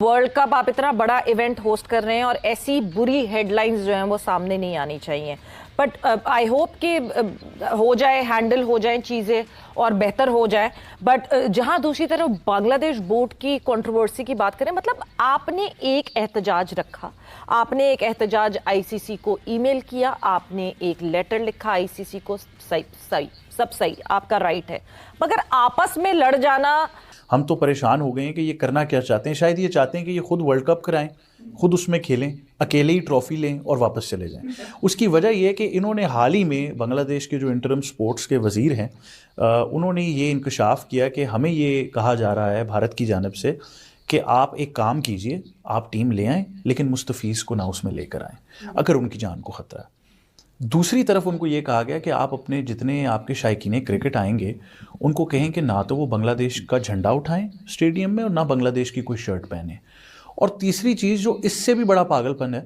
World cup आप इतना बड़ा इवेंट होस्ट कर रहे हैं और ऐसी बुरी हेडलाइंस जो हैं वो सामने नहीं आनी चाहिए। बट आई होप कि हो जाए, हैंडल हो जाए चीज़ें और बेहतर हो जाए। बट जहां दूसरी तरफ बांग्लादेश बोर्ड की कंट्रोवर्सी की बात करें, मतलब आपने एक एहतजाज रखा, आपने एक एहतजाज आईसीसी को ईमेल किया, आपने एक लेटर लिखा आईसीसी को, सही सही सब सही, आपका राइट है। मगर आपस में लड़ जाना, हम तो परेशान हो गए हैं कि ये करना क्या चाहते हैं। शायद ये चाहते हैं कि ये खुद वर्ल्ड कप कराएं, खुद उसमें खेलें, अकेले ही ट्रॉफी लें और वापस चले जाएं। उसकी वजह ये है कि इन्होंने हाल ही में बांग्लादेश के जो इंटरम स्पोर्ट्स के वज़ीर हैं, उन्होंने ये इंकशाफ किया कि हमें ये कहा जा रहा है भारत की जानिब से कि आप एक काम कीजिए, आप टीम ले आएँ लेकिन मुस्तफ़ीज़ को ना उसमें लेकर आएँ अगर उनकी जान को ख़तरा है। दूसरी तरफ उनको ये कहा गया कि आप अपने जितने आपके शायकीन क्रिकेट आएंगे उनको कहें कि ना तो वो बांग्लादेश का झंडा उठाएं स्टेडियम में और ना बांग्लादेश की कोई शर्ट पहने। और तीसरी चीज़ जो इससे भी बड़ा पागलपन है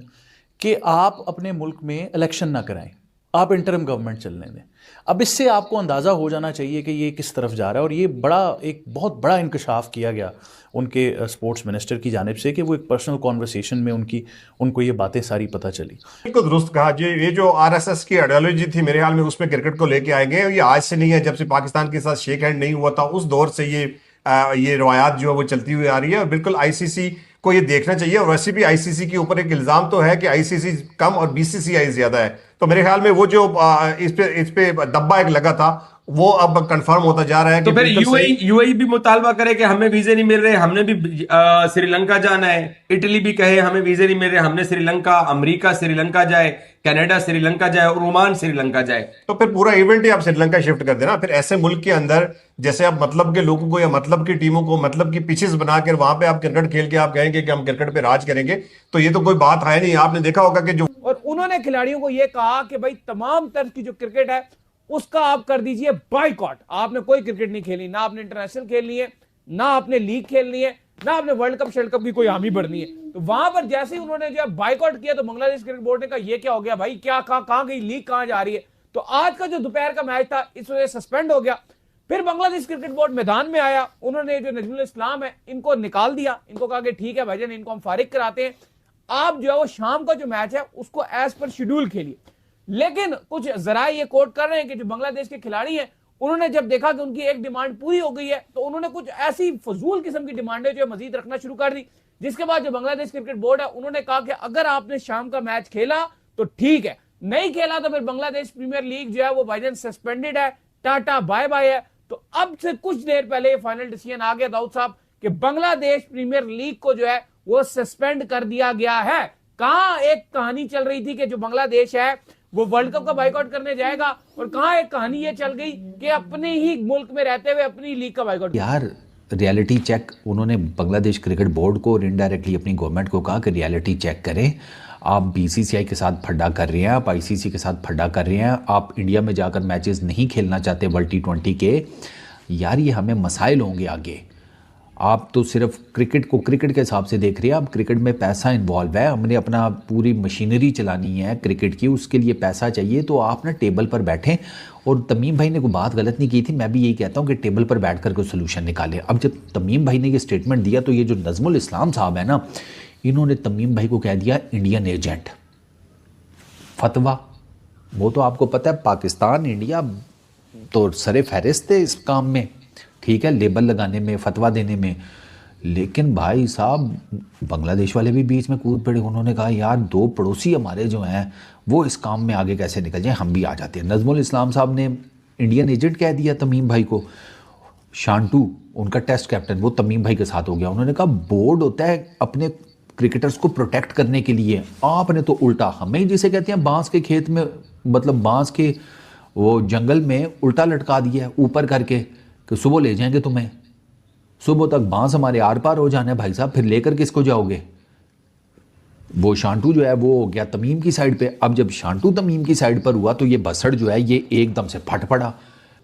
कि आप अपने मुल्क में इलेक्शन ना कराएं, आप इंटरम गवर्नमेंट चलने दें। अब इससे आपको अंदाज़ा हो जाना चाहिए कि ये किस तरफ जा रहा है। और ये एक बहुत बड़ा इंकशाफ किया गया उनके स्पोर्ट्स मिनिस्टर की जानिब से कि वो एक पर्सनल कॉन्वर्सेशन में उनको ये बातें सारी पता चली। बिल्कुल दुरुस्त कहा जी। ये जो आरएसएस की आइडियोलॉजी थी मेरे ख्याल में उसमें क्रिकेट को लेके आए गए, ये आज से नहीं है। जब से पाकिस्तान के साथ शेक हैंड नहीं हुआ था उस दौर से ये रवायात जो है वो चलती हुई आ रही है। और बिल्कुल आईसीसी को ये देखना चाहिए। और वैसे भी आईसीसी के ऊपर एक इल्जाम तो है कि आईसीसी कम और बीसीसीआई ज्यादा है। तो मेरे ख्याल में वो जो इस पे दब्बा एक लगा था वो अब कंफर्म होता जा रहा है। तो फिर यूएई भी मुतालबा करे कि हमें वीजे नहीं मिल रहे, हमने भी श्रीलंका जाना है। इटली भी कहे हमें वीजे नहीं मिल रहे, हमने श्रीलंका, अमेरिका श्रीलंका जाए, कनाडा श्रीलंका जाए और ओमान श्रीलंका जाए। तो फिर पूरा इवेंट ही आप श्रीलंका शिफ्ट कर देना। फिर ऐसे मुल्क के अंदर जैसे आप मतलब के लोगों को या मतलब की टीमों को मतलब की पिचेस बनाकर वहां पे आप क्रिकेट खेल के आप कहेंगे कि हम क्रिकेट पे राज करेंगे, तो ये तो कोई बात है नहीं। आपने देखा होगा कि जो, और उन्होंने खिलाड़ियों को यह कहा कि भाई तमाम तरह की जो क्रिकेट है उसका आप कर दीजिए बाइकॉट। आपने कोई क्रिकेट नहीं खेलनी, ना आपने इंटरनेशनल खेलनी है, ना आपने लीग खेलनी है, ना आपने वर्ल्ड कप शर्ल्ड कप की कोई हामी बढ़नी है। तो वहां पर जैसे ही उन्होंने जो बाइकॉट किया तो बांग्लादेश क्रिकेट बोर्ड ने कहा ये क्या हो गया भाई, क्या कहां गई लीग, कहां जा रही है। तो आज का जो दोपहर का मैच था इस वजह से सस्पेंड हो गया। फिर बांग्लादेश क्रिकेट बोर्ड मैदान में आया, उन्होंने जो नजमुल इस्लाम है इनको निकाल दिया, इनको कहा कि ठीक है भाईजान इनको हम फारिग कराते हैं, आप जो है वो शाम का जो मैच है उसको एज पर शेड्यूल खेलिए। लेकिन कुछ जरा ये कोट कर रहे हैं कि जो बांग्लादेश के खिलाड़ी हैं उन्होंने जब देखा कि उनकी एक डिमांड पूरी हो गई है तो उन्होंने कुछ ऐसी फजूल किस्म की डिमांडें जो मजीद रखना शुरू कर दी। जिसके बाद जो बांग्लादेश क्रिकेट बोर्ड है उन्होंने कहा कि अगर आपने शाम का मैच खेला तो ठीक है, नहीं खेला तो फिर बांग्लादेश प्रीमियर लीग जो है वो भाईजान सस्पेंडेड है, टाटा बाय बाय है। तो अब से कुछ देर पहले फाइनल डिसीजन आ गया दाऊद साहब कि बांग्लादेश प्रीमियर लीग को जो है वो सस्पेंड कर दिया गया है। कहां एक कहानी चल रही थी कि जो बांग्लादेश है वो वर्ल्ड कप का बाइकआउट करने जाएगा, और कहां एक कहानी ये चल गई कि अपने ही मुल्क में रहते हुए अपनी लीग का बाइकआउट। यार रियलिटी चेक उन्होंने बांग्लादेश क्रिकेट बोर्ड को और इनडायरेक्टली अपनी गवर्नमेंट को कहा कि रियलिटी चेक करें। आप बीसीसीआई के साथ फड्डा कर रहे हैं, आप आईसीसी के साथ फड्डा कर रहे हैं, आप इंडिया में जाकर मैचेस नहीं खेलना चाहते वर्ल्ड T20 के। यार ये हमें मसाइल होंगे आगे। आप तो सिर्फ क्रिकेट को क्रिकेट के हिसाब से देख रहे हैं। अब क्रिकेट में पैसा इन्वॉल्व है, हमने अपना पूरी मशीनरी चलानी है क्रिकेट की, उसके लिए पैसा चाहिए। तो आप ना टेबल पर बैठें। और तमीम भाई ने कोई बात गलत नहीं की थी, मैं भी यही कहता हूँ कि टेबल पर बैठ कर कोई सोल्यूशन निकालें। अब जब तमीम भाई ने ये स्टेटमेंट दिया तो ये जो नजमुल इस्लाम साहब है ना, इन्होंने तमीम भाई को कह दिया इंडियन एजेंट। फतवा, वो तो आपको पता है पाकिस्तान इंडिया तो सरे फहरिस्त है इस काम में, ठीक है, लेबल लगाने में, फतवा देने में। लेकिन भाई साहब बांग्लादेश वाले भी बीच में कूद पड़े। उन्होंने कहा यार दो पड़ोसी हमारे जो हैं वो इस काम में आगे कैसे निकल जाएं, हम भी आ जाते हैं। नजमुल इस्लाम साहब ने इंडियन एजेंट कह दिया तमीम भाई को। शांटू उनका टेस्ट कैप्टन वो तमीम भाई के साथ हो गया। उन्होंने कहा बोर्ड होता है अपने क्रिकेटर्स को प्रोटेक्ट करने के लिए, आपने तो उल्टा हमें जिसे कहते हैं बांस के खेत में, मतलब बांस के वो जंगल में उल्टा लटका दिया ऊपर करके कि सुबह ले जाएंगे तुम्हें, सुबह तक बांस हमारे आर पार हो जाना है भाई साहब, फिर लेकर किसको जाओगे। वो शांटू जो है वो हो गया तमीम की साइड पे। अब जब शांटू तमीम की साइड पर हुआ तो ये बसड़ जो है ये एकदम से फट पड़ा।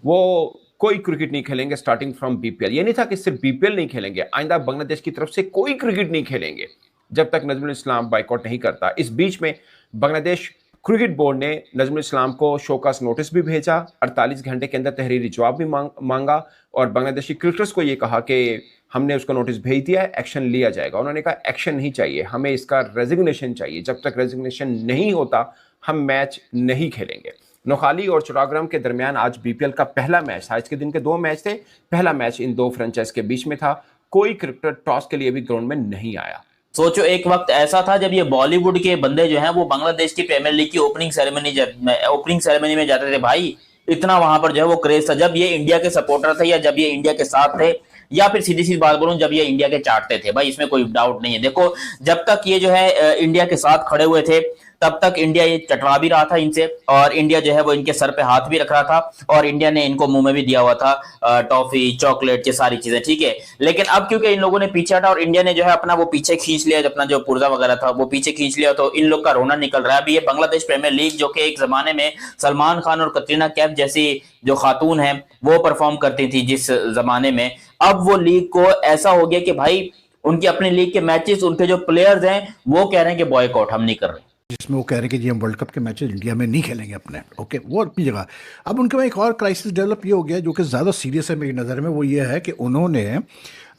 वो कोई क्रिकेट नहीं खेलेंगे स्टार्टिंग फ्रॉम बीपीएल। ये नहीं था कि सिर्फ बीपीएल नहीं खेलेंगे, आइंदा बांग्लादेश की तरफ से कोई क्रिकेट नहीं खेलेंगे जब तक नजमुल इस्लाम बाइकआउट नहीं करता। इस बीच में बांग्लादेश क्रिकेट बोर्ड ने नजमुल इस्लाम को शोकॉज नोटिस भी भेजा, 48 घंटे के अंदर तहरीरी जवाब भी मांगा और बांग्लादेशी क्रिकेटर्स को ये कहा कि हमने उसको नोटिस भेज दिया है, एक्शन लिया जाएगा। उन्होंने कहा एक्शन नहीं चाहिए, हमें इसका रेजिग्नेशन चाहिए। जब तक रेजिग्नेशन नहीं होता हम मैच नहीं खेलेंगे। नोखाली और चौराग्राम के दरमियान आज बीपीएल का पहला मैच था। आज के दिन के 2 मैच थे। पहला मैच इन 2 फ्रेंचाइज के बीच में था। कोई क्रिकेटर टॉस के लिए भी ग्राउंड में नहीं आया। सोचो एक वक्त ऐसा था जब ये बॉलीवुड के बंदे जो हैं वो बांग्लादेश की प्रीमियर लीग की ओपनिंग सेरेमनी में जाते थे भाई। इतना वहां पर जो है वो क्रेज था जब ये इंडिया के सपोर्टर थे या जब ये इंडिया के साथ थे या फिर सीधी सी बात बोलूं जब ये इंडिया के चाटते थे भाई। इसमें कोई डाउट नहीं है। देखो जब तक ये जो है इंडिया के साथ खड़े हुए थे तब तक इंडिया ये चटरा भी रहा था इनसे और इंडिया जो है वो इनके सर पे हाथ भी रख रहा था और इंडिया ने इनको मुंह में भी दिया हुआ था टॉफी चॉकलेट ये सारी चीजें, ठीक है। लेकिन अब क्योंकि इन लोगों ने पीछे हटा और इंडिया ने जो है अपना वो पीछे खींच लिया, अपना जो पुर्जा वगैरह था वो पीछे खींच लिया, तो इन लोग का रोना निकल रहा है। अभी ये बांग्लादेश प्रीमियर लीग जो कि एक जमाने में सलमान खान और कटरीना कैफ जैसी जो खातून है वो परफॉर्म करती थी जिस जमाने में, अब वो लीग को ऐसा हो गया कि भाई उनकी अपनी लीग के मैचेस उनके जो प्लेयर्स हैं वो कह रहे हैं कि बॉयकॉट हम नहीं कर रहे, जिसमें वो कह रहे हैं कि जी हम वर्ल्ड कप के मैचेस इंडिया में नहीं खेलेंगे अपने। ओके, वो अपनी जगह। अब उनके में एक और क्राइसिस डेवलप ये हो गया जो कि ज़्यादा सीरियस है मेरी नज़र में। वो ये है कि उन्होंने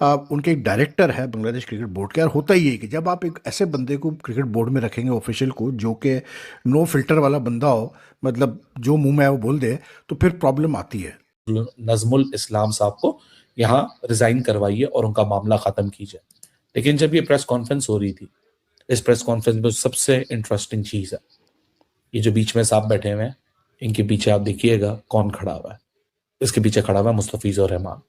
उनके एक डायरेक्टर है बांग्लादेश क्रिकेट बोर्ड के, और होता ही है कि जब आप एक ऐसे बंदे को क्रिकेट बोर्ड में रखेंगे ऑफिशियल को जो कि नो फिल्टर वाला बंदा हो, मतलब जो मुँह में है वो बोल दे, तो फिर प्रॉब्लम आती है। नजमुल इस्लाम साहब को यहाँ रिजाइन करवाइए और उनका मामला ख़त्म कीजिए। लेकिन जब ये प्रेस कॉन्फ्रेंस हो रही थी, इस प्रेस कॉन्फ्रेंस में सबसे इंटरेस्टिंग चीज़ है ये जो बीच में साहब बैठे हुए हैं, इनके पीछे आप देखिएगा कौन खड़ा हुआ है। इसके पीछे खड़ा हुआ है मुस्तफिजुर रहमान।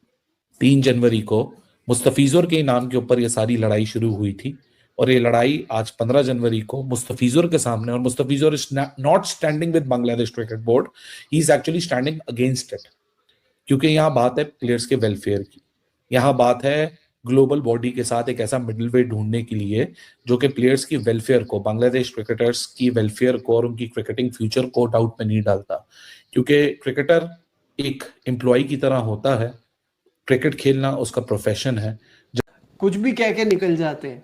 3 जनवरी को मुस्तफिजुर के नाम के ऊपर ये सारी लड़ाई शुरू हुई थी और ये लड़ाई आज 15 जनवरी को मुस्तफिजुर के सामने, और Mustafizur is not standing with Bangladesh cricket board, he is actually standing against it. क्योंकि यहाँ बात है प्लेयर्स के वेलफेयर की, यहाँ बात है ग्लोबल बॉडी के साथ एक ऐसा मिडिल वे ढूंढने के लिए जो कि प्लेयर्स की वेलफेयर को, बांग्लादेश क्रिकेटर्स की वेलफेयर को और उनकी क्रिकेटिंग फ्यूचर को डाउट में नहीं डालता। क्योंकि क्रिकेटर एक एम्प्लॉय की तरह होता है, क्रिकेट खेलना उसका प्रोफेशन है। कुछ भी कह के निकल जाते हैं।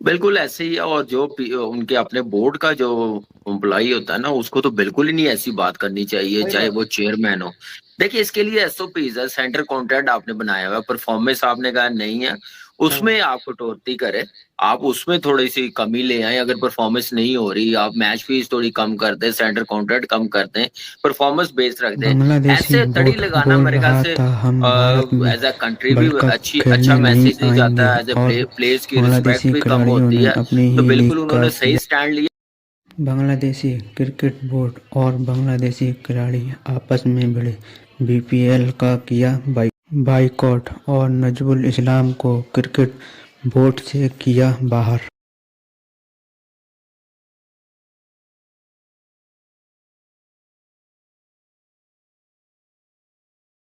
बिल्कुल ऐसे ही है। और जो उनके अपने बोर्ड का जो एम्प्लॉय होता है ना, उसको तो बिल्कुल ही नहीं ऐसी बात करनी चाहिए, चाहे वो चेयरमैन हो। देखिए इसके लिए एसओपीज है, सेंटर कॉन्ट्रैक्ट आपने बनाया हुआ है, परफॉर्मेंस आपने कहा नहीं है, उसमें आप कटौती करें, आप उसमें थोड़ी सी कमी ले आए। अगर परफॉर्मेंस नहीं हो रही, आप मैच फीस थोड़ी कम कर दें, सेंटर कॉन्ट्रैक्ट कम कर दें, परफॉर्मेंस बेस्ड रख दें। ऐसे तड़ी लगाना मेरे ख्याल से एज अ कंट्री भी अच्छा मैसेज नहीं जाता है, एज ए प्लेयर्स की रिस्पेक्ट भी कम होती है। तो बिल्कुल उन्होंने सही स्टैंड लिया। बांग्लादेशी क्रिकेट बोर्ड और बांग्लादेशी खिलाड़ी आपस में भिड़े, बीपीएल का किया बाइकॉट और नजमुल इस्लाम को क्रिकेट बोर्ड से किया बाहर।